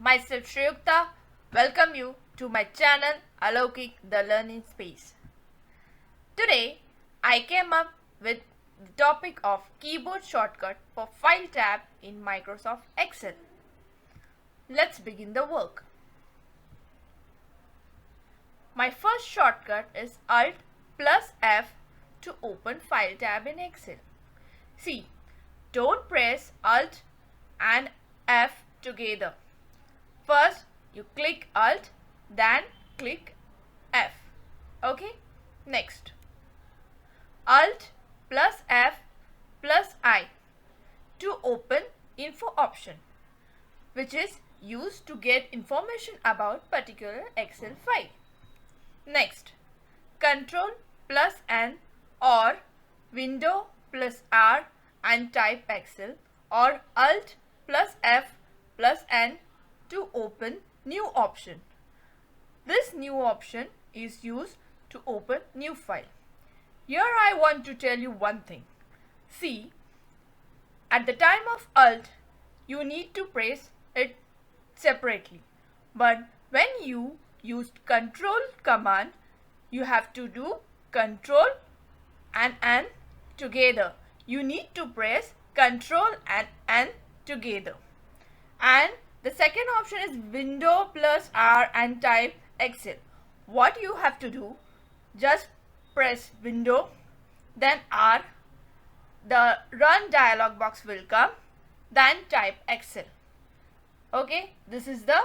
myself Shriyukta. Welcome you to my channel Alokik the Learning Space. Today I came up with the topic of keyboard shortcut for File tab in Microsoft Excel. Let's begin the work. My first shortcut is Alt plus F to open File tab in Excel. See, don't press Alt and F together. First, you click Alt, then click F. Okay? Next, Alt plus F plus I to open Info option, which is used to get information about particular Excel file. Next, Control plus N or Window plus R and type Excel, or Alt plus F plus N to open new option. This new option is used to open new file. Here I want to tell you one thing. See, at the time of Alt, you need to press it separately. But when you use Control command, you have to do Control and N together. You need to press Control and N together. And the second option is Window plus R and type Excel. What you have to do, just press Window, then R, the Run dialog box will come, then type Excel. Okay, this is the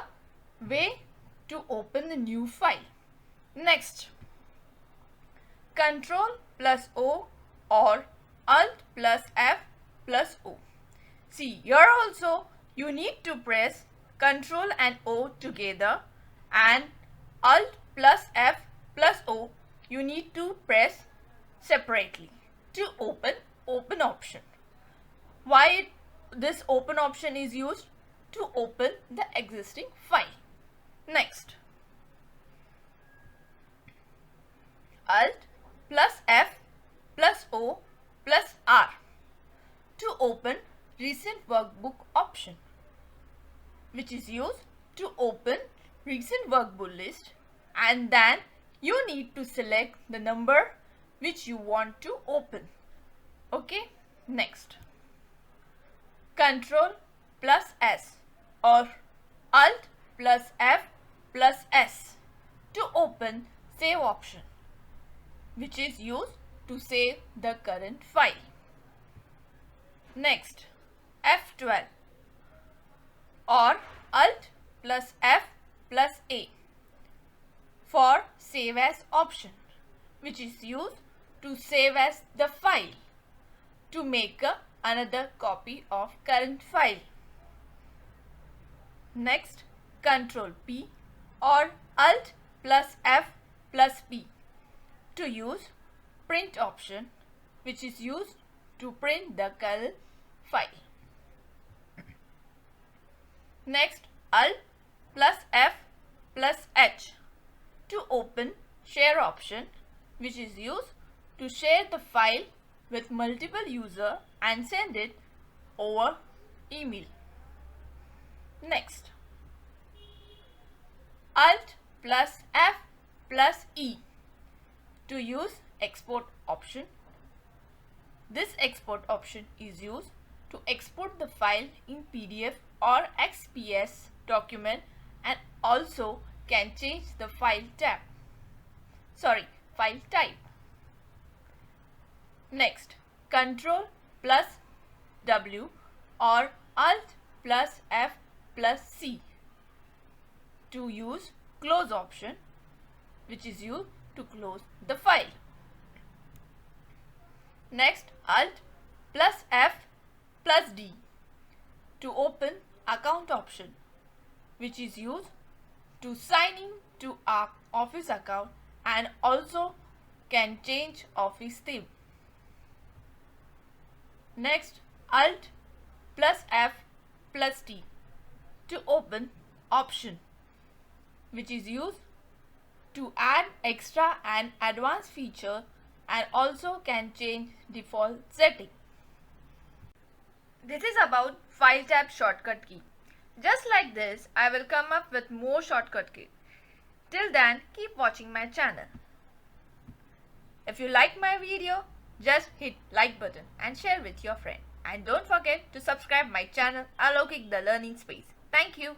way to open the new file. Next, Control plus O or Alt plus F plus O. See, here also you need to press Control and O together, and Alt plus F plus O you need to press separately to open option. Why this open option is used? To open the existing file. Next, Alt plus F plus O plus R to open recent workbook option, which is used to open recent workbook list, and then you need to select the number which you want to open. Okay, next, Control plus S or Alt plus F plus S to open save option, which is used to save the current file. Next, F12 or Alt plus F plus A for save as option, which is used to save as the file to make another copy of current file. Next, Control P or Alt plus F plus P to use print option, which is used to print the current file. Next, Alt plus F plus H to open share option, which is used to share the file with multiple users and send it over email. Next, Alt plus F plus E to use export option. This export option is used to export the file in PDF or XPS document, and also can change the file type. Next, Control plus W or Alt plus F plus C to use close option, which is used to close the file. Next, Alt plus F plus D to open account option, which is used to sign in to our Office account and also can change Office theme. Next, Alt plus F plus T to open option, which is used to add extra and advanced feature and also can change default setting. This is about File tab shortcut key. Just like this, I will come up with more shortcut keys. Till then, keep watching my channel. If you like my video, just hit like button and share with your friend. And don't forget to subscribe my channel Alokik the Learning Space. Thank you.